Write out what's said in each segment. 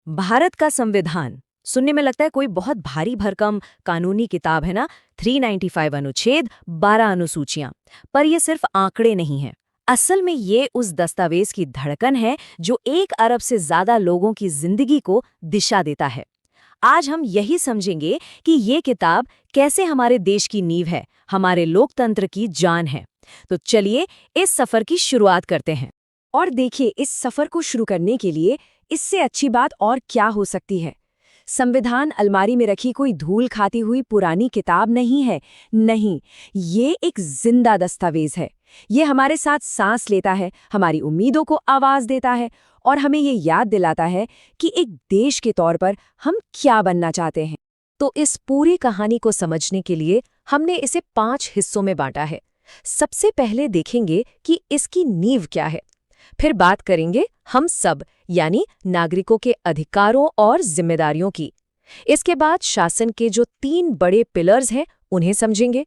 भारत का संविधान सुनने में लगता है कोई बहुत भारी भरकम कानूनी किताब है ना। 395 अनुच्छेद, 12 अनुसूचियां। पर ये सिर्फ आंकड़े नहीं हैं। असल में ये उस दस्तावेज की धड़कन है जो 1 अरब से ज्यादा लोगों की जिंदगी को दिशा देता है। आज हम यही समझेंगे कि ये किताब कैसे हमारे देश की नींव है, हमारे लोकतंत्र की जान है। तो चलिए इस सफर की शुरुआत करते हैं। और देखिए, इस सफर को शुरू करने के लिए इससे अच्छी बात और क्या हो सकती है। संविधान अलमारी में रखी कोई धूल खाती हुई पुरानी किताब नहीं है। नहीं, ये एक जिंदा दस्तावेज है। ये हमारे साथ सांस लेता है, हमारी उम्मीदों को आवाज देता है और हमें ये याद दिलाता है कि एक देश के तौर पर हम क्या बनना चाहते हैं। तो इस पूरी कहानी को समझने के लिए हमने इसे 5 हिस्सों में बांटा है। सबसे पहले देखेंगे कि इसकी नींव क्या है। फिर बात करेंगे हम सब यानी नागरिकों के अधिकारों और जिम्मेदारियों की। इसके बाद शासन के जो 3 बड़े पिलर्स हैं उन्हें समझेंगे।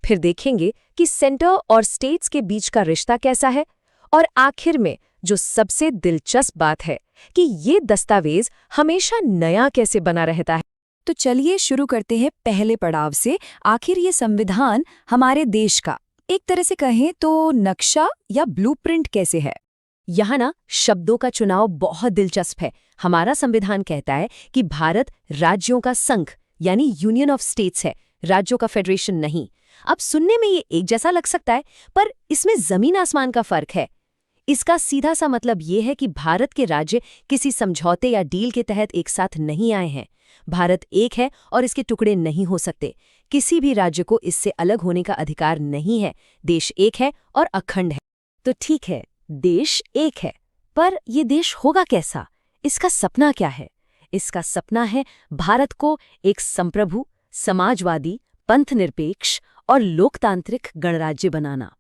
फिर देखेंगे कि सेंटर और स्टेट्स के बीच का रिश्ता कैसा है। और आखिर में जो सबसे दिलचस्प बात है कि ये दस्तावेज हमेशा नया कैसे बना रहता है। तो चलिए शुरू करते हैं पहले पड़ाव से। आखिर ये संविधान हमारे देश का एक तरह से कहें तो नक्शा या ब्लूप्रिंट कैसे है। यहाँ ना शब्दों का चुनाव बहुत दिलचस्प है। हमारा संविधान कहता है कि भारत राज्यों का संघ यानी यूनियन ऑफ स्टेट्स है, राज्यों का फेडरेशन नहीं। अब सुनने में ये एक जैसा लग सकता है, पर इसमें जमीन आसमान का फर्क है। इसका सीधा सा मतलब ये है कि भारत के राज्य किसी समझौते या डील के तहत एक साथ नहीं आए हैं। भारत एक है और इसके टुकड़े नहीं हो सकते। किसी भी राज्य को इससे अलग होने का अधिकार नहीं है। देश एक है और अखंड है। तो ठीक है, देश एक है, पर यह देश होगा कैसा? इसका सपना क्या है? इसका सपना है भारत को एक संप्रभु, समाजवादी, पंथनिरपेक्ष और लोकतांत्रिक गणराज्य बनाना।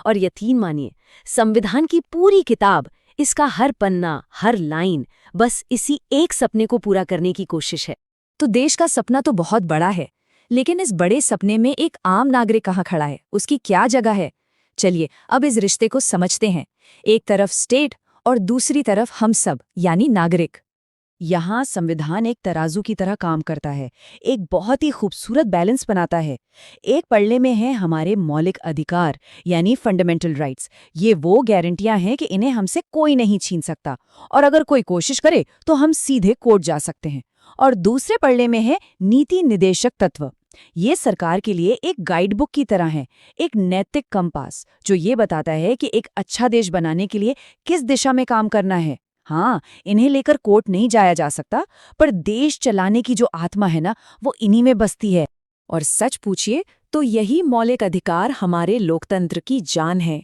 और यकीन मानिए, संविधान की पूरी किताब, इसका हर पन्ना, हर लाइन बस इसी एक सपने को पूरा करने की कोशिश है। तो देश का सपना तो बहुत बड़ा है, लेकिन इस बड़े सपने में एक आम नागरिक कहाँ खड़ा है, उसकी क्या जगह है? चलिए अब इस रिश्ते को समझते हैं। एक तरफ स्टेट और दूसरी तरफ हम सब यानी नागरिक। यहाँ संविधान एक तराजू की तरह काम करता है, एक बहुत ही खूबसूरत बैलेंस बनाता है। एक पल्ले में है हमारे मौलिक अधिकार यानी फंडामेंटल राइट्स। ये वो गारंटियां हैं कि इन्हें हमसे कोई नहीं छीन सकता, और अगर कोई कोशिश करे तो हम सीधे कोर्ट जा सकते हैं। और दूसरे पल्ले में है नीति निदेशक तत्व। ये सरकार के लिए एक गाइडबुक की तरह है, एक नैतिक कंपास जो ये बताता है कि एक अच्छा देश बनाने के लिए किस दिशा में काम करना है। हाँ, इन्हें लेकर कोर्ट नहीं जाया जा सकता, पर देश चलाने की जो आत्मा है ना, वो इन्हीं में बसती है। और सच पूछिए तो यही मौलिक अधिकार हमारे लोकतंत्र की जान है।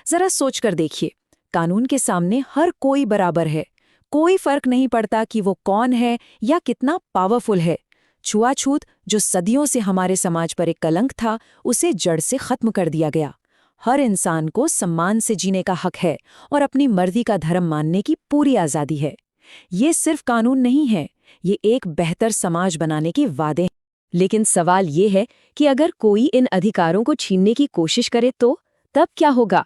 जरा सोचकर देखिए, कानून के सामने हर कोई बराबर है। कोई फर्क नहीं पड़ता कि वो कौन है या कितना पावरफुल है। छुआछूत, जो सदियों से हमारे समाज पर एक कलंक था, उसे जड़ से खत्म कर दिया गया। हर इंसान को सम्मान से जीने का हक है और अपनी मर्जी का धर्म मानने की पूरी आज़ादी है। ये सिर्फ कानून नहीं है, ये एक बेहतर समाज बनाने के वादे हैं। लेकिन सवाल ये है कि अगर कोई इन अधिकारों को छीनने की कोशिश करे तो तब क्या होगा?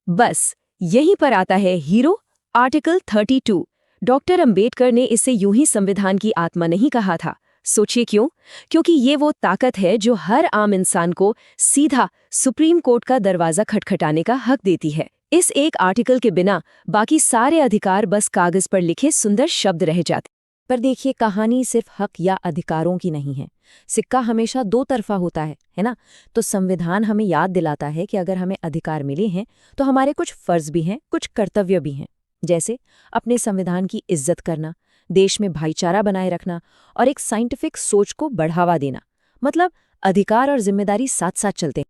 बस यहीं पर आता है हीरो, आर्टिकल 32। डॉक्टर अंबेडकर ने इसे यूं ही संविधान की आत्मा नहीं कहा था। सोचिए क्यों? क्योंकि ये वो ताकत है जो हर आम इंसान को सीधा सुप्रीम कोर्ट का दरवाजा खटखटाने का हक देती है। इस एक आर्टिकल के बिना बाकी सारे अधिकार बस कागज पर लिखे सुंदर शब्द रह जाते। पर देखिए, कहानी सिर्फ हक या अधिकारों की नहीं है। सिक्का हमेशा दो तरफा होता है ना? तो संविधान हमें याद दिलाता है कि अगर हमें अधिकार मिले हैं तो हमारे कुछ फर्ज भी हैं, कुछ कर्तव्य भी हैं। जैसे अपने संविधान की इज्जत करना, देश में भाईचारा बनाए रखना और एक साइंटिफिक सोच को बढ़ावा देना। मतलब अधिकार और जिम्मेदारी साथ साथ चलते हैं।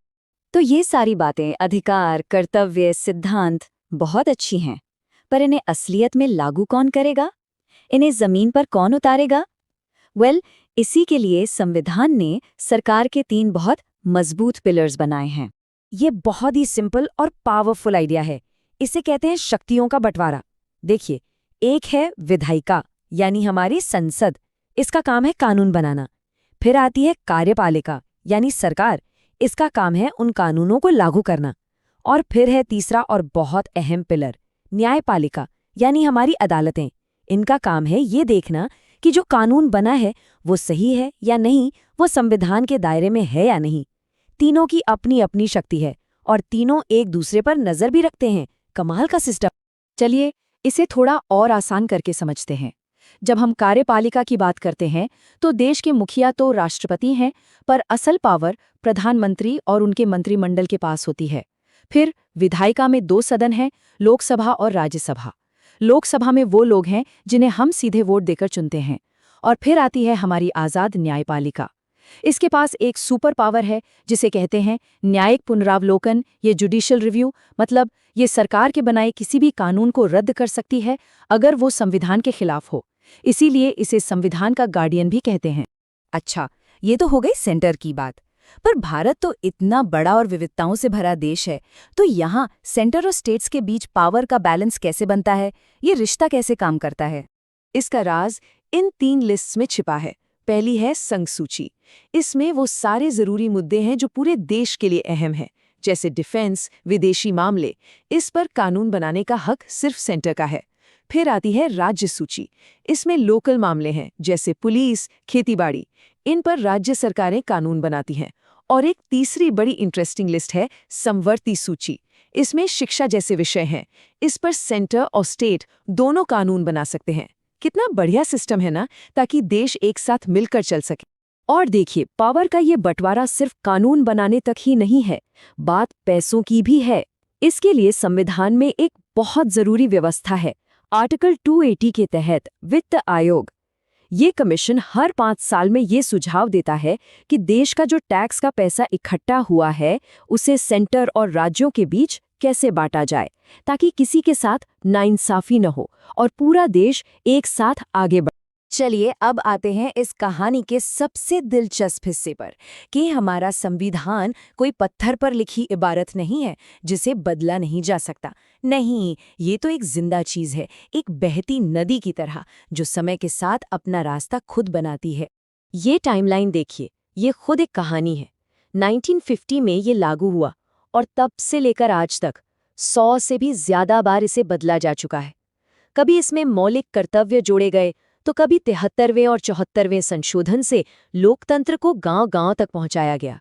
तो ये सारी बातें, अधिकार, कर्तव्य, सिद्धांत बहुत अच्छी हैं, पर इन्हें असलियत में लागू कौन करेगा? इन्हें जमीन पर कौन उतारेगा? इसी के लिए संविधान ने सरकार के 3 बहुत मजबूत पिलर्स बनाए हैं। ये बहुत ही सिंपल और पावरफुल आइडिया है। इसे कहते हैं शक्तियों का बंटवारा। देखिए, एक है विधायिका यानी हमारी संसद, इसका काम है कानून बनाना। फिर आती है कार्यपालिका यानी सरकार, इसका काम है उन कानूनों को लागू करना। और फिर है तीसरा और बहुत अहम पिलर, न्यायपालिका यानी हमारी अदालतें, इनका काम है ये देखना कि जो कानून बना है वो सही है या नहीं, वो संविधान के दायरे में है या नहीं। तीनों की अपनी अपनी शक्ति है और तीनों एक दूसरे पर नजर भी रखते हैं। कमाल का सिस्टम। चलिए इसे थोड़ा और आसान करके समझते हैं। जब हम कार्यपालिका की बात करते हैं तो देश के मुखिया तो राष्ट्रपति हैं, पर असल पावर प्रधानमंत्री और उनके मंत्रिमंडल के पास होती है। फिर विधायिका में 2 सदन हैं, लोकसभा और राज्यसभा। लोकसभा में वो लोग हैं जिन्हें हम सीधे वोट देकर चुनते हैं। और फिर आती है हमारी आज़ाद न्यायपालिका। इसके पास एक सुपर पावर है जिसे कहते हैं न्यायिक पुनरावलोकन, ये जुडिशियल रिव्यू। मतलब ये सरकार के बनाए किसी भी कानून को रद्द कर सकती है अगर वो संविधान के खिलाफ हो। इसीलिए इसे संविधान का गार्डियन भी कहते हैं। अच्छा, ये तो हो गई सेंटर की बात। पर भारत तो इतना बड़ा और विविधताओं से भरा देश है, तो यहाँ सेंटर और स्टेट्स के बीच पावर का बैलेंस कैसे बनता है? ये रिश्ता कैसे काम करता है? इसका राज इन 3 लिस्ट्स में छिपा है। पहली है संघ सूची। इसमें वो सारे जरूरी मुद्दे हैं जो पूरे देश के लिए अहम हैं, जैसे डिफेंस, विदेशी मामले। इस पर कानून बनाने का हक सिर्फ सेंटर का है। फिर आती है राज्य सूची। इसमें लोकल मामले हैं, जैसे पुलिस, खेतीबाड़ी। इन पर राज्य सरकारें कानून बनाती हैं। और एक तीसरी बड़ी इंटरेस्टिंग लिस्ट है समवर्ती सूची। इसमें शिक्षा जैसे विषय हैं। इस पर सेंटर और स्टेट दोनों कानून बना सकते हैं। कितना बढ़िया सिस्टम है ना, ताकि देश एक साथ मिलकर चल सके। और देखिए, पावर का ये बंटवारा सिर्फ कानून बनाने तक ही नहीं है, बात पैसों की भी है। इसके लिए संविधान में एक बहुत जरूरी व्यवस्था है, आर्टिकल 280 के तहत वित्त आयोग। ये कमीशन हर 5 साल में ये सुझाव देता है कि देश का जो टैक्स का पैसा इकट्ठा हुआ है उसे सेंटर और राज्यों के बीच कैसे बांटा जाए, ताकि किसी के साथ नाइंसाफी न हो और पूरा देश एक साथ आगे बढ़े। चलिए अब आते हैं इस कहानी के सबसे दिलचस्प हिस्से पर कि हमारा संविधान कोई पत्थर पर लिखी इबारत नहीं है जिसे बदला नहीं जा सकता। नहीं, ये तो एक जिंदा चीज है, एक बहती नदी की तरह जो समय के साथ अपना रास्ता खुद बनाती है। ये टाइमलाइन देखिए, ये खुद एक कहानी है। 1950 में ये लागू हुआ और तब से लेकर आज तक 100 से भी ज्यादा बार इसे बदला जा चुका है। कभी इसमें मौलिक कर्तव्य जोड़े गए, तो कभी 73वें और 74वें संशोधन से लोकतंत्र को गांव-गांव तक पहुंचाया गया।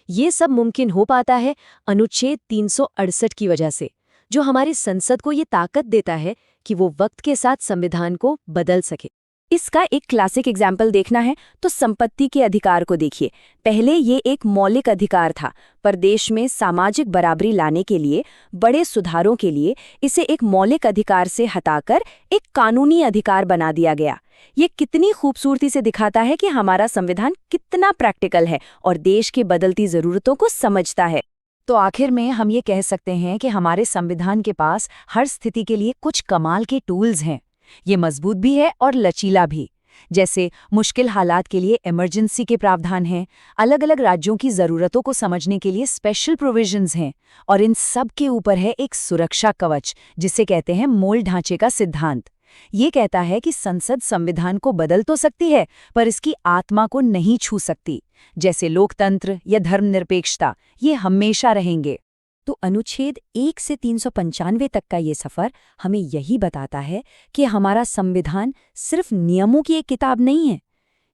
ये सब मुमकिन हो पाता है अनुच्छेद 368 की वजह से, जो हमारी संसद को ये ताकत देता है कि वो वक्त के साथ संविधान को बदल सके। इसका एक क्लासिक एग्जाम्पल देखना है तो संपत्ति के अधिकार को देखिए। पहले ये एक मौलिक अधिकार था, पर देश में सामाजिक बराबरी लाने के लिए, बड़े सुधारों के लिए इसे एक मौलिक अधिकार से हटाकर एक कानूनी अधिकार बना दिया गया। ये कितनी खूबसूरती से दिखाता है कि हमारा संविधान कितना प्रैक्टिकल है और देश की बदलती जरूरतों को समझता है। तो आखिर में हम ये कह सकते हैं कि हमारे संविधान के पास हर स्थिति के लिए कुछ कमाल के टूल्स हैं। ये मजबूत भी है और लचीला भी। जैसे मुश्किल हालात के लिए इमरजेंसी के प्रावधान हैं, अलग अलग राज्यों की ज़रूरतों को समझने के लिए स्पेशल प्रोविजंस हैं, और इन सब के ऊपर है एक सुरक्षा कवच जिसे कहते हैं मूल ढांचे का सिद्धांत। ये कहता है कि संसद संविधान को बदल तो सकती है, पर इसकी आत्मा को नहीं छू सकती। जैसे लोकतंत्र या धर्मनिरपेक्षता, ये हमेशा रहेंगे। तो अनुच्छेद 1 से 395 तक का ये सफ़र हमें यही बताता है कि हमारा संविधान सिर्फ नियमों की एक किताब नहीं है।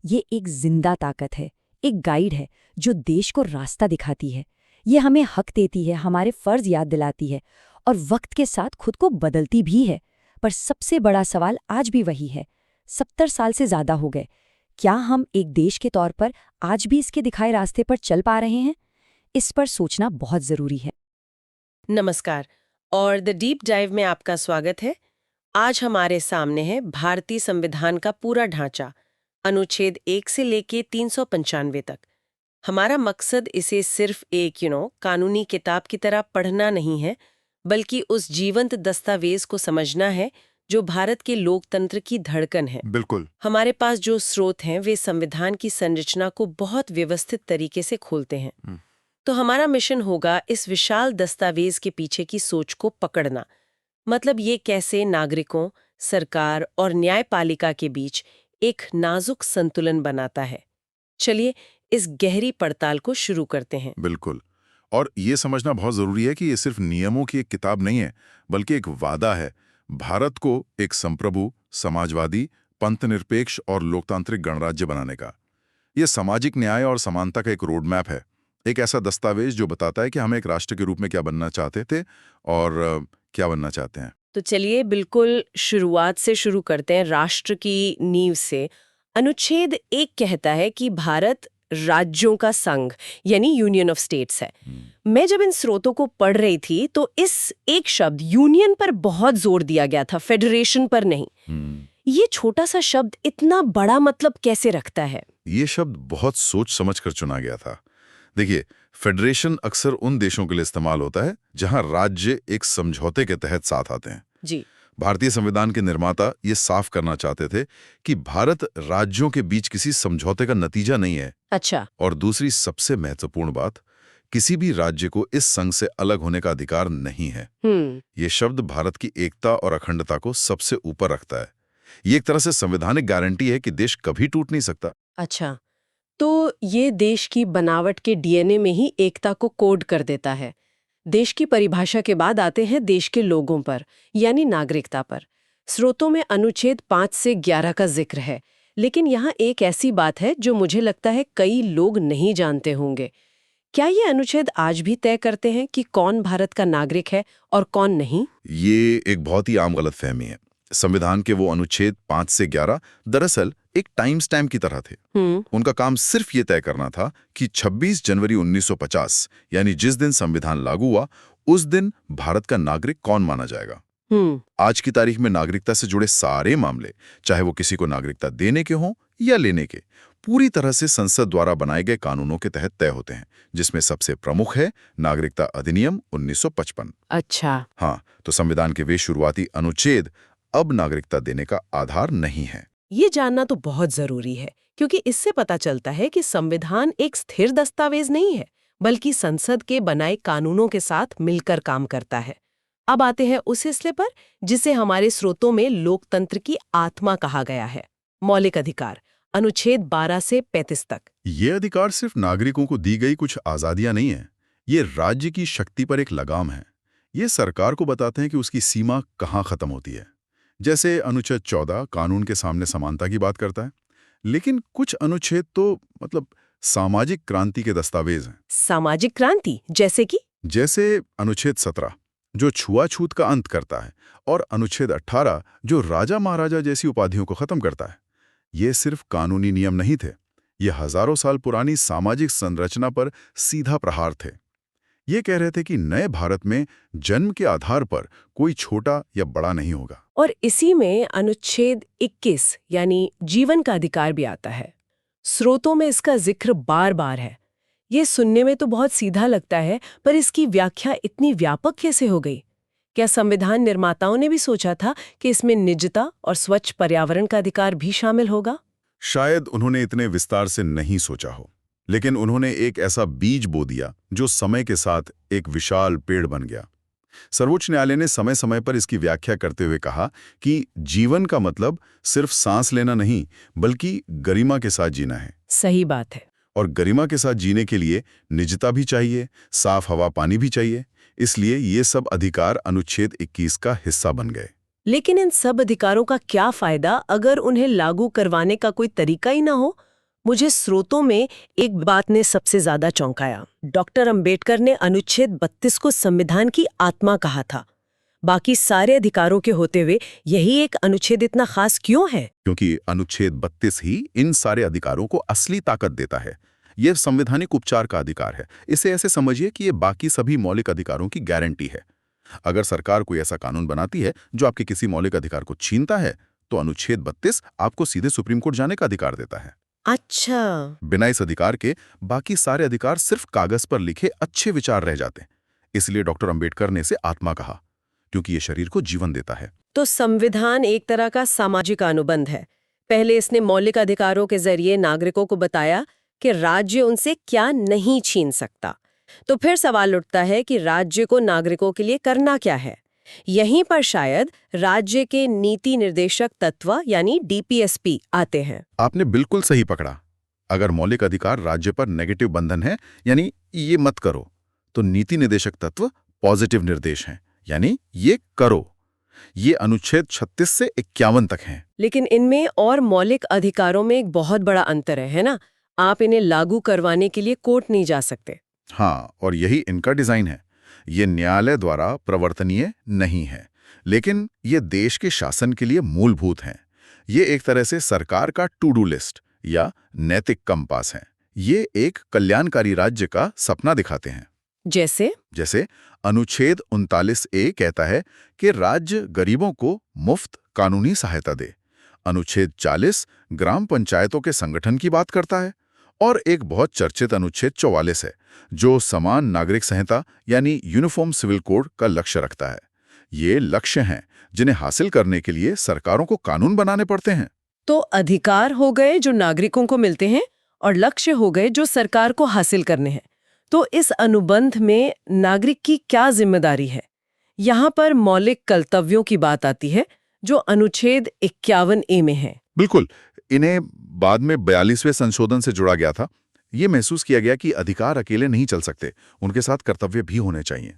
ये एक जिंदा ताकत है, एक गाइड है जो देश को रास्ता दिखाती है। ये हमें हक देती है, हमारे फर्ज याद दिलाती है और वक्त के साथ खुद को बदलती भी है। पर सबसे बड़ा सवाल आज भी वही है, 70 साल से ज़्यादा हो गए, क्या हम एक देश के तौर पर आज भी इसके दिखाए रास्ते पर चल पा रहे हैं? इस पर सोचना बहुत ज़रूरी है। नमस्कार और द डीप डाइव में आपका स्वागत है। आज हमारे सामने है भारतीय संविधान का पूरा ढांचा, अनुच्छेद 1 से लेके 395 तक। हमारा मकसद इसे सिर्फ एक कानूनी किताब की तरह पढ़ना नहीं है, बल्कि उस जीवंत दस्तावेज को समझना है जो भारत के लोकतंत्र की धड़कन है। बिल्कुल। हमारे पास जो स्रोत हैं वे संविधान की संरचना को बहुत व्यवस्थित तरीके से खोलते हैं। तो हमारा मिशन होगा इस विशाल दस्तावेज के पीछे की सोच को पकड़ना। मतलब ये कैसे नागरिकों, सरकार और न्यायपालिका के बीच एक नाजुक संतुलन बनाता है। चलिए इस गहरी पड़ताल को शुरू करते हैं। बिल्कुल। और ये समझना बहुत जरूरी है कि ये सिर्फ नियमों की एक किताब नहीं है, बल्कि एक वादा है। भारत को एक संप्रभु, समाजवादी, पंथनिरपेक्ष और लोकतांत्रिक गणराज्य बनाने का। यह सामाजिक न्याय और समानता का एक रोड मैप है, एक ऐसा दस्तावेज जो बताता है कि हम एक राष्ट्र के रूप में क्या बनना चाहते थे और क्या बनना चाहते हैं। तो चलिए बिल्कुल शुरुआत से शुरू करते हैं, राष्ट्र की नींव से। अनुच्छेद 1 कहता है कि भारत राज्यों का संघ यानी यूनियन ऑफ स्टेट्स है। मैं जब इन स्रोतों को पढ़ रही थी तो इस एक शब्द यूनियन पर बहुत जोर दिया गया था, फेडरेशन पर नहीं। ये छोटा सा शब्द इतना बड़ा मतलब कैसे रखता है? ये शब्द बहुत सोच समझ कर चुना गया था। देखिए, फेडरेशन अक्सर उन देशों के लिए इस्तेमाल होता है जहां राज्य एक समझौते के तहत साथ आते हैं। जी। भारतीय संविधान के निर्माता ये साफ करना चाहते थे कि भारत राज्यों के बीच किसी समझौते का नतीजा नहीं है। अच्छा। और दूसरी सबसे महत्वपूर्ण बात, किसी भी राज्य को इस संघ से अलग होने का अधिकार नहीं है। ये शब्द भारत की एकता और अखंडता को सबसे ऊपर रखता है। ये एक तरह से संवैधानिक गारंटी है कि देश कभी टूट नहीं सकता। अच्छा, तो ये देश की बनावट के डीएनए में ही एकता को कोड कर देता है। देश की परिभाषा के बाद आते हैं देश के लोगों पर, यानी नागरिकता पर। स्रोतों में अनुच्छेद 5 से 11 का जिक्र है, लेकिन यहाँ एक ऐसी बात है जो मुझे लगता है कई लोग नहीं जानते होंगे। क्या ये अनुच्छेद आज भी तय करते हैं कि कौन भारत का नागरिक है और कौन नहीं? ये एक बहुत ही आम गलतफहमी है। संविधान के वो अनुच्छेद 5 से 11 दरअसल एक टाइम स्टैम्प की तरह थे। उनका काम सिर्फ ये तय करना था कि 26 जनवरी 1950 यानी जिस दिन संविधान लागू हुआ उस दिन भारत का नागरिक कौन माना जाएगा। आज की तारीख में नागरिकता से जुड़े सारे मामले, चाहे वो किसी को नागरिकता देने के हों या लेने के, पूरी तरह से संसद द्वारा बनाए गए कानूनों के तहत तय होते हैं, जिसमें सबसे प्रमुख है नागरिकता अधिनियम 1955। अच्छा। हाँ, तो संविधान के वे शुरुआती अनुच्छेद अब नागरिकता देने का आधार नहीं है। ये जानना तो बहुत जरूरी है, क्योंकि इससे पता चलता है कि संविधान एक स्थिर दस्तावेज नहीं है, बल्कि संसद के बनाए कानूनों के साथ मिलकर काम करता है। अब आते हैं उस हिस्से पर जिसे हमारे स्रोतों में लोकतंत्र की आत्मा कहा गया है, मौलिक अधिकार, अनुच्छेद 12 से 35 तक। ये अधिकार सिर्फ नागरिकों को दी गई कुछ आजादियां नहीं है, ये राज्य की शक्ति पर एक लगाम है। ये सरकार को बताते हैं कि उसकी सीमा कहाँ खत्म होती है। जैसे अनुच्छेद 14 कानून के सामने समानता की बात करता है, लेकिन कुछ अनुच्छेद तो सामाजिक क्रांति के दस्तावेज हैं। सामाजिक क्रांति जैसे कि? जैसे अनुच्छेद 17 जो छुआछूत का अंत करता है और अनुच्छेद 18 जो राजा महाराजा जैसी उपाधियों को खत्म करता है। ये सिर्फ कानूनी नियम नहीं थे, ये हजारों साल पुरानी सामाजिक संरचना पर सीधा प्रहार थे। ये कह रहे थे कि नए भारत में जन्म के आधार पर कोई छोटा या बड़ा नहीं होगा। और इसी में अनुच्छेद 21 यानी जीवन का अधिकार भी आता है। स्रोतों में इसका जिक्र बार बार है। ये सुनने में तो बहुत सीधा लगता है, पर इसकी व्याख्या इतनी व्यापक कैसे हो गई? क्या संविधान निर्माताओं ने भी सोचा था कि इसमें निजता और स्वच्छ पर्यावरण का अधिकार भी शामिल होगा? शायद उन्होंने इतने विस्तार से नहीं सोचा हो, लेकिन उन्होंने एक ऐसा बीज बो दिया जो समय के साथ एक विशाल पेड़ बन गया। सर्वोच्च न्यायालय ने समय समय पर इसकी व्याख्या करते हुए कहा कि जीवन का मतलब सिर्फ सांस लेना नहीं, बल्कि गरिमा के साथ जीना है। सही बात है। और गरिमा के साथ जीने के लिए निजता भी चाहिए, साफ हवा पानी भी चाहिए। इसलिए ये सब अधिकार अनुच्छेद 21 का हिस्सा बन गए। लेकिन इन सब अधिकारों का क्या फायदा अगर उन्हें लागू करवाने का कोई तरीका ही ना हो? मुझे स्रोतों में एक बात ने सबसे ज्यादा चौंकाया। डॉक्टर अंबेडकर ने अनुच्छेद 32 को संविधान की आत्मा कहा था। बाकी सारे अधिकारों के होते हुए यही एक अनुच्छेद इतना खास क्यों है? क्योंकि अनुच्छेद 32 ही इन सारे अधिकारों को असली ताकत देता है। यह संवैधानिक उपचार का अधिकार है। इसे ऐसे समझिए कि ये बाकी सभी मौलिक अधिकारों की गारंटी है। अगर सरकार कोई ऐसा कानून बनाती है जो आपके किसी मौलिक अधिकार को छीनता है, तो अनुच्छेद 32 आपको सीधे सुप्रीम कोर्ट जाने का अधिकार देता है। अच्छा। बिना इस अधिकार के बाकी सारे अधिकार सिर्फ कागज पर लिखे अच्छे विचार रह जाते हैं। इसलिए डॉक्टर अंबेडकर ने इसे आत्मा कहा, क्योंकि ये शरीर को जीवन देता है। तो संविधान एक तरह का सामाजिक अनुबंध है। पहले इसने मौलिक अधिकारों के जरिए नागरिकों को बताया कि राज्य उनसे क्या नहीं छीन सकता। तो फिर सवाल उठता है कि राज्य को नागरिकों के लिए करना क्या है? यहीं पर शायद राज्य के नीति निर्देशक तत्व यानी डीपीएसपी आते हैं। आपने बिल्कुल सही पकड़ा। अगर मौलिक अधिकार राज्य पर नेगेटिव बंधन है, यानी ये मत करो, तो नीति निर्देशक तत्व पॉजिटिव निर्देश हैं, यानी ये करो। ये अनुच्छेद 36 से 51 तक हैं। लेकिन इनमें और मौलिक अधिकारों में एक बहुत बड़ा अंतर है ना? आप इन्हें लागू करवाने के लिए कोर्ट नहीं जा सकते। हाँ, और यही इनका डिजाइन है। ये न्यायालय द्वारा प्रवर्तनीय नहीं है, लेकिन ये देश के शासन के लिए मूलभूत हैं। ये एक तरह से सरकार का टू डू लिस्ट या नैतिक कंपास है। ये एक कल्याणकारी राज्य का सपना दिखाते हैं। जैसे अनुच्छेद 39A कहता है कि राज्य गरीबों को मुफ्त कानूनी सहायता दे। अनुच्छेद 40 ग्राम पंचायतों के संगठन की बात करता है। और एक बहुत चर्चित अनुच्छेद 44 है, जो समान नागरिक संहिता यानी यूनिफॉर्म सिविल कोड का लक्ष्य रखता है। ये लक्ष्य हैं जिन्हें हासिल करने के लिए सरकारों को कानून बनाने पड़ते हैं। तो अधिकार हो गए जो नागरिकों को मिलते हैं और लक्ष्य हो गए जो सरकार को हासिल करने हैं। तो इस अनुबंध में नागरिक की क्या जिम्मेदारी है? यहाँ पर मौलिक कर्तव्यों की बात आती है जो अनुच्छेद 51A में है। बिल्कुल, इन्हें बाद में 42वें संशोधन से जोड़ा गया था। ये महसूस किया गया कि अधिकार अकेले नहीं चल सकते, उनके साथ कर्तव्य भी होने चाहिए।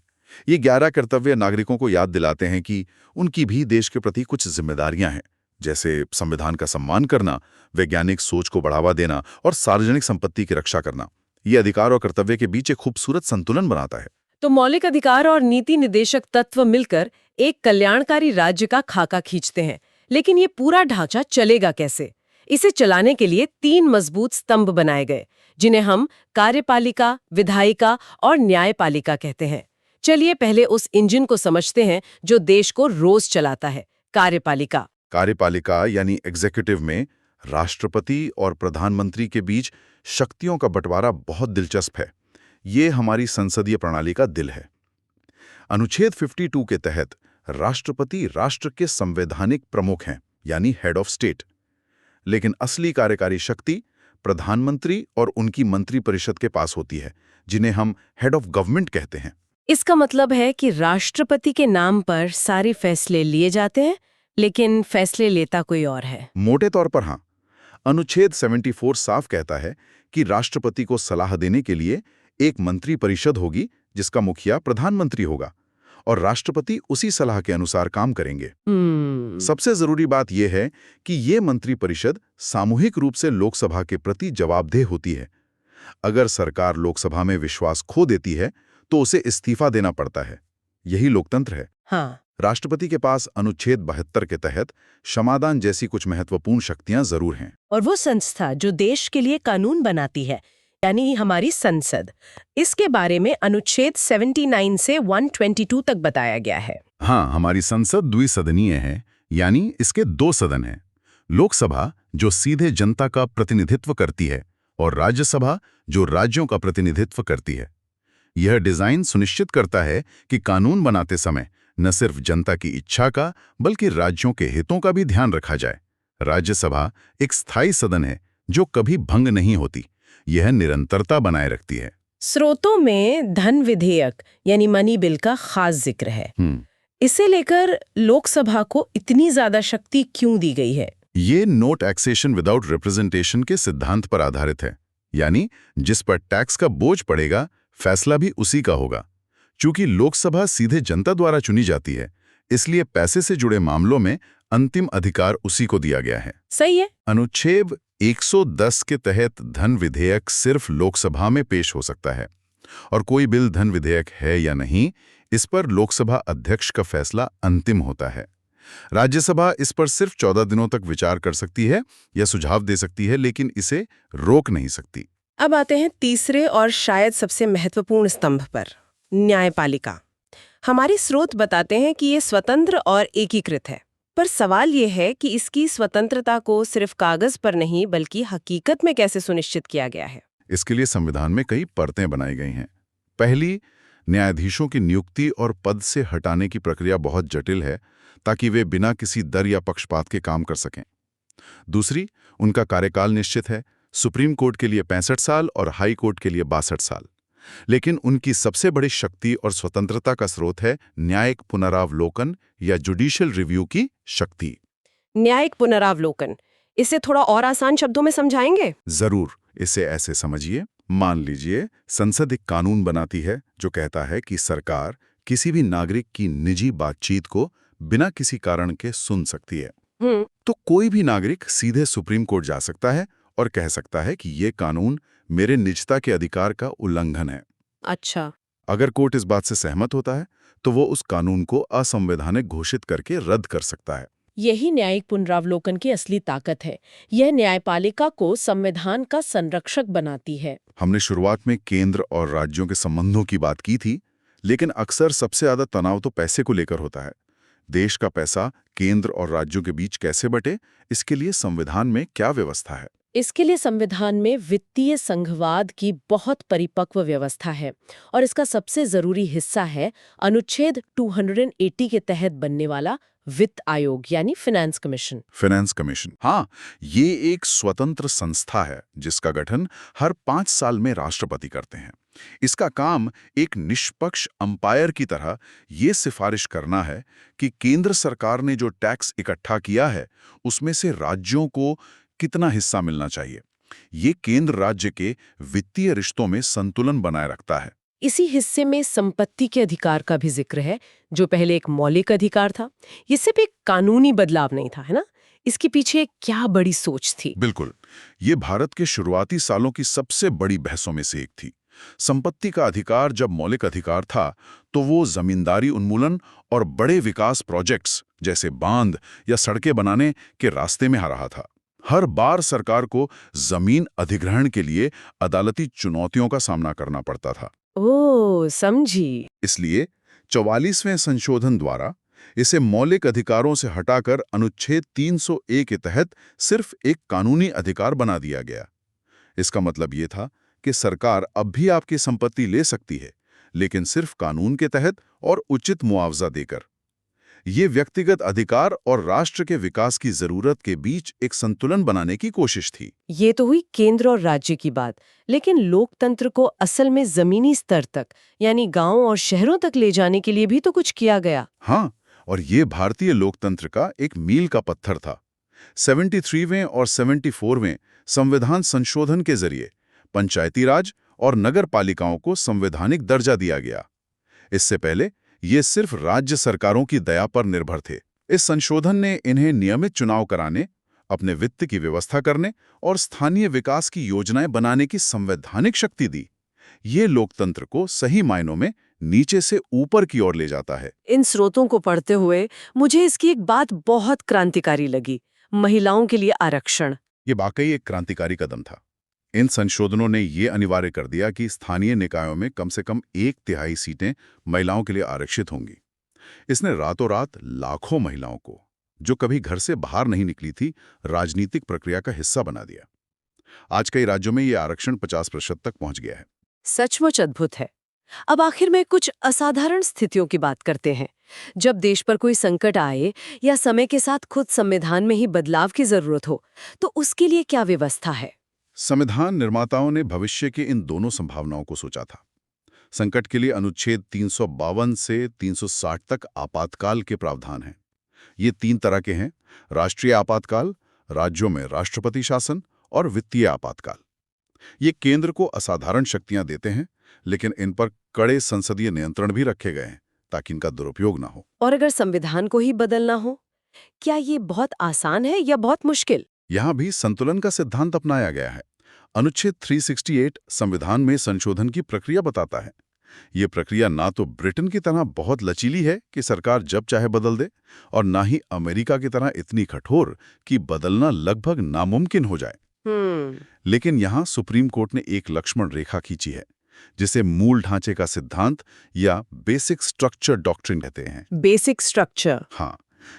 ये 11 कर्तव्य नागरिकों को याद दिलाते हैं कि उनकी भी देश के प्रति कुछ जिम्मेदारियां हैं, जैसे संविधान का सम्मान करना, वैज्ञानिक सोच को बढ़ावा देना और सार्वजनिक संपत्ति की रक्षा करना। ये अधिकार और कर्तव्य के बीच एक खूबसूरत संतुलन बनाता है। तो मौलिक अधिकार और नीति निर्देशक तत्व मिलकर एक कल्याणकारी राज्य का खाका खींचते हैं। लेकिन ये पूरा ढांचा चलेगा कैसे? इसे चलाने के लिए 3 मजबूत स्तंभ बनाए गए, जिन्हें हम कार्यपालिका, विधायिका और न्यायपालिका कहते हैं। चलिए पहले उस इंजन को समझते हैं जो देश को रोज चलाता है, कार्यपालिका। कार्यपालिका यानी एग्जीक्यूटिव में राष्ट्रपति और प्रधानमंत्री के बीच शक्तियों का बंटवारा बहुत दिलचस्प है। ये हमारी संसदीय प्रणाली का दिल है। अनुच्छेद 52 के तहत राष्ट्रपति राष्ट्र के संवैधानिक प्रमुख हैं, यानी हेड ऑफ स्टेट। लेकिन असली कार्यकारी शक्ति प्रधानमंत्री और उनकी मंत्रिपरिषद के पास होती है, जिन्हें हम हेड ऑफ गवर्नमेंट कहते हैं। इसका मतलब है कि राष्ट्रपति के नाम पर सारे फैसले लिए जाते हैं, लेकिन फैसले लेता कोई और है। मोटे तौर पर हाँ। अनुच्छेद 74 साफ कहता है कि राष्ट्रपति को सलाह देने के लिए एक मंत्रिपरिषद होगी, जिसका मुखिया प्रधानमंत्री होगा, और राष्ट्रपति उसी सलाह के अनुसार काम करेंगे। सबसे जरूरी बात यह है कि ये मंत्रिपरिषद सामूहिक रूप से लोकसभा के प्रति जवाबदेह होती है। अगर सरकार लोकसभा में विश्वास खो देती है तो उसे इस्तीफा देना पड़ता है। यही लोकतंत्र है। हाँ। राष्ट्रपति के पास अनुच्छेद 72 के तहत क्षमादान जैसी कुछ महत्वपूर्ण शक्तियां जरूर हैं। और वो संस्था जो देश के लिए कानून बनाती है, यानी हमारी संसद, इसके बारे में अनुच्छेद 79 से 122 तक बताया गया है। हाँ, हमारी संसद द्विसदनीय है, यानी इसके 2 सदन हैं। लोकसभा जो सीधे जनता का प्रतिनिधित्व करती है और राज्यसभा जो राज्यों का प्रतिनिधित्व करती है। यह डिजाइन सुनिश्चित करता है कि कानून बनाते समय न सिर्फ जनता की इच्छा का बल्कि राज्यों के हितों का भी ध्यान रखा जाए। राज्यसभा एक स्थायी सदन है जो कभी भंग नहीं होती। यह निरंतरता बनाए रखती है। स्रोतों में धन विधेयक यानी मनी बिल का खास जिक्र है। इसे लेकर लोकसभा को इतनी ज्यादा शक्ति क्यों दी गई है? ये नो टैक्सेशन विदाउट रिप्रेजेंटेशन के सिद्धांत पर आधारित है, यानी जिस पर टैक्स का बोझ पड़ेगा फैसला भी उसी का होगा। चूंकि लोकसभा सीधे जनता द्वारा चुनी जाती है, इसलिए पैसे से जुड़े मामलों में अंतिम अधिकार उसी को दिया गया है। सही है। अनुच्छेद 110 के तहत धन विधेयक सिर्फ लोकसभा में पेश हो सकता है, और कोई बिल धन विधेयक है या नहीं, इस पर लोकसभा अध्यक्ष का फैसला अंतिम होता है। राज्यसभा इस पर सिर्फ 14 दिनों तक विचार कर सकती है या सुझाव दे सकती है, लेकिन इसे रोक नहीं सकती। अब आते हैं तीसरे और शायद सबसे महत्वपूर्ण स्तंभ पर, न्यायपालिका। हमारे स्रोत बताते हैं कि ये स्वतंत्र और एकीकृत है, पर सवाल ये है कि इसकी स्वतंत्रता को सिर्फ कागज पर नहीं बल्कि हकीकत में कैसे सुनिश्चित किया गया है। इसके लिए संविधान में कई परतें बनाई गई हैं। पहली, न्यायाधीशों की नियुक्ति और पद से हटाने की प्रक्रिया बहुत जटिल है, ताकि वे बिना किसी डर या पक्षपात के काम कर सकें। दूसरी, उनका कार्यकाल निश्चित है, सुप्रीम कोर्ट के लिए 65 साल और हाई कोर्ट के लिए 62 साल। लेकिन उनकी सबसे बड़ी शक्ति और स्वतंत्रता का स्रोत है न्यायिक पुनरावलोकन या जुडिशियल रिव्यू की शक्ति। न्यायिक पुनरावलोकन, इसे थोड़ा और आसान शब्दों में समझाएंगे? जरूर। इसे ऐसे समझिए, मान लीजिए संसद एक कानून बनाती है जो कहता है कि सरकार किसी भी नागरिक की निजी बातचीत को बिना किसी कारण के सुन सकती है। हम्म। तो कोई भी नागरिक सीधे सुप्रीम कोर्ट जा सकता है और कह सकता है कि ये कानून मेरे निजता के अधिकार का उल्लंघन है। अच्छा। अगर कोर्ट इस बात से सहमत होता है तो वो उस कानून को असंवैधानिक घोषित करके रद्द कर सकता है। यही न्यायिक पुनरावलोकन की असली ताकत है। यह न्यायपालिका को संविधान का संरक्षक बनाती है। हमने शुरुआत में केंद्र और राज्यों के संबंधों की बात की थी, लेकिन अक्सर सबसे ज्यादा तनाव तो पैसे को लेकर होता है। देश का पैसा केंद्र और राज्यों के बीच कैसे बटे, इसके लिए संविधान में क्या व्यवस्था है? इसके लिए संविधान में वित्तीय संघवाद की बहुत परिपक्व व्यवस्था है और इसका सबसे जरूरी हिस्सा है अनुच्छेद 280 के तहत बनने वाला वित्त आयोग यानी फाइनेंस कमीशन। फाइनेंस कमीशन, हाँ, ये एक स्वतंत्र संस्था है जिसका गठन हर 5 साल में राष्ट्रपति करते हैं। इसका काम एक निष्पक्ष अंपायर की तरह ये सिफारिश करना है कि केंद्र सरकार ने जो टैक्स इकट्ठा किया है उसमें से राज्यों को कितना हिस्सा मिलना चाहिए। ये केंद्र राज्य के वित्तीय रिश्तों में संतुलन बनाए रखता है। इसी हिस्से में संपत्ति के अधिकार का भी जिक्र है, जो पहले एक मौलिक अधिकार था। ये सिर्फ एक कानूनी बदलाव नहीं था, है ना? इसके पीछे क्या बड़ी सोच थी? बिल्कुल, ये भारत के शुरुआती सालों की सबसे बड़ी बहसों में से एक थी। संपत्ति का अधिकार जब मौलिक अधिकार था तो वो जमींदारी उन्मूलन और बड़े विकास प्रोजेक्ट्स जैसे बांध या सड़कें बनाने के रास्ते में आ रहा था। हर बार सरकार को जमीन अधिग्रहण के लिए अदालती चुनौतियों का सामना करना पड़ता था। ओह, समझी। इसलिए 44वें संशोधन द्वारा इसे मौलिक अधिकारों से हटाकर अनुच्छेद 301 के तहत सिर्फ एक कानूनी अधिकार बना दिया गया। इसका मतलब ये था कि सरकार अब भी आपकी संपत्ति ले सकती है, लेकिन सिर्फ कानून के तहत और उचित मुआवजा देकर। ये व्यक्तिगत अधिकार और राष्ट्र के विकास की जरूरत के बीच एक संतुलन बनाने की कोशिश थी। ये तो हुई केंद्र और राज्य की बात, लेकिन लोकतंत्र को असल में जमीनी स्तर तक यानी गांव और शहरों तक ले जाने के लिए भी तो कुछ किया गया। हाँ, और ये भारतीय लोकतंत्र का एक मील का पत्थर था। 73वें और 74वें संविधान संशोधन के जरिए पंचायती राज और नगर पालिकाओं को संवैधानिक दर्जा दिया गया। इससे पहले ये सिर्फ राज्य सरकारों की दया पर निर्भर थे। इस संशोधन ने इन्हें नियमित चुनाव कराने, अपने वित्त की व्यवस्था करने और स्थानीय विकास की योजनाएं बनाने की संवैधानिक शक्ति दी। ये लोकतंत्र को सही मायनों में नीचे से ऊपर की ओर ले जाता है। इन स्रोतों को पढ़ते हुए मुझे इसकी एक बात बहुत क्रांतिकारी लगी, महिलाओं के लिए आरक्षण। ये वाकई एक क्रांतिकारी कदम था। इन संशोधनों ने ये अनिवार्य कर दिया कि स्थानीय निकायों में कम से कम 1/3 सीटें महिलाओं के लिए आरक्षित होंगी। इसने रातों रात लाखों महिलाओं को, जो कभी घर से बाहर नहीं निकली थी, राजनीतिक प्रक्रिया का हिस्सा बना दिया। आज कई राज्यों में ये आरक्षण 50% तक पहुंच गया है। सचमुच अद्भुत है। अब आखिर में कुछ असाधारण स्थितियों की बात करते हैं। जब देश पर कोई संकट आए या समय के साथ खुद संविधान में ही बदलाव की जरूरत हो, तो उसके लिए क्या व्यवस्था है? संविधान निर्माताओं ने भविष्य की इन दोनों संभावनाओं को सोचा था। संकट के लिए अनुच्छेद 352 से 360 तक आपातकाल के प्रावधान हैं। ये 3 तरह के हैं: राष्ट्रीय आपातकाल, राज्यों में राष्ट्रपति शासन और वित्तीय आपातकाल। ये केंद्र को असाधारण शक्तियां देते हैं, लेकिन इन पर कड़े संसदीय नियंत्रण भी रखे गए हैं ताकि इनका दुरुपयोग ना हो। और अगर संविधान को ही बदलना हो, क्या ये बहुत आसान है या बहुत मुश्किल? यहाँ भी संतुलन का सिद्धांत अपनाया गया है। अनुच्छेद 368 संविधान में संशोधन की प्रक्रिया बताता है। ये प्रक्रिया ना तो ब्रिटेन की तरह बहुत लचीली है कि सरकार जब चाहे बदल दे, और ना ही अमेरिका की तरह इतनी कठोर कि बदलना लगभग नामुमकिन हो जाए। लेकिन यहाँ सुप्रीम कोर्ट ने एक लक्ष्मण रेखा खींची है, जिसे मूल ढांचे का सिद्धांत या बेसिक स्ट्रक्चर डॉक्ट्रिन कहते हैं। Basic structure. हाँ,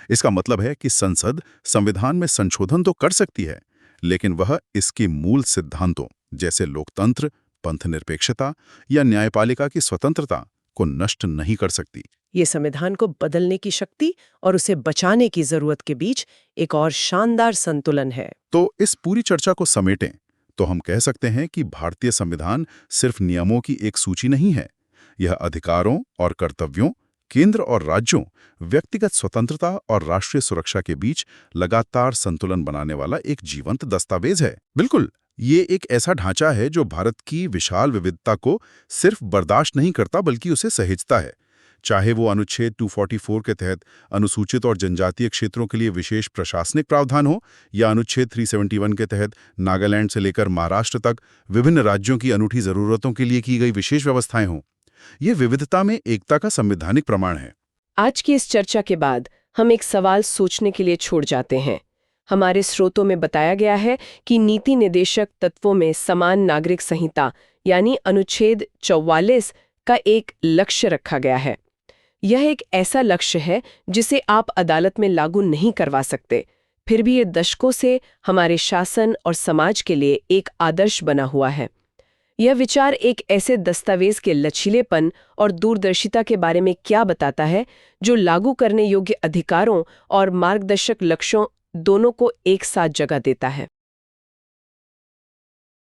इसका मतलब है कि संसद संविधान में संशोधन तो कर सकती है, लेकिन वह इसके मूल सिद्धांतों जैसे लोकतंत्र, पंथनिरपेक्षता या न्यायपालिका की स्वतंत्रता को नष्ट नहीं कर सकती। ये संविधान को बदलने की शक्ति और उसे बचाने की जरूरत के बीच एक और शानदार संतुलन है। तो इस पूरी चर्चा को समेटें तो हम कह सकते हैं कि भारतीय संविधान सिर्फ नियमों की एक सूची नहीं है। यह अधिकारों और कर्तव्यों, केंद्र और राज्यों, व्यक्तिगत स्वतंत्रता और राष्ट्रीय सुरक्षा के बीच लगातार संतुलन बनाने वाला एक जीवंत दस्तावेज है। बिल्कुल, ये एक ऐसा ढांचा है जो भारत की विशाल विविधता को सिर्फ बर्दाश्त नहीं करता बल्कि उसे सहेजता है। चाहे वो अनुच्छेद 244 के तहत अनुसूचित और जनजातीय क्षेत्रों के लिए विशेष प्रशासनिक प्रावधान हो या अनुच्छेद 371 के तहत नागालैंड से लेकर महाराष्ट्र तक विभिन्न राज्यों की अनूठी जरूरतों के लिए की गई विशेष व्यवस्थाएं हों। ये विविधता में एकता का संवैधानिक प्रमाण है। आज की इस चर्चा के बाद हम एक सवाल सोचने के लिए छोड़ जाते हैं। हमारे स्रोतों में बताया गया है कि नीति निर्देशक तत्वों में समान नागरिक संहिता यानी अनुच्छेद 44 का एक लक्ष्य रखा गया है। यह एक ऐसा लक्ष्य है जिसे आप अदालत में लागू नहीं करवा सकते, फिर भी ये दशकों से हमारे शासन और समाज के लिए एक आदर्श बना हुआ है। यह विचार एक ऐसे दस्तावेज के लचीलेपन और दूरदर्शिता के बारे में क्या बताता है जो लागू करने योग्य अधिकारों और मार्गदर्शक लक्ष्यों दोनों को एक साथ जगह देता है।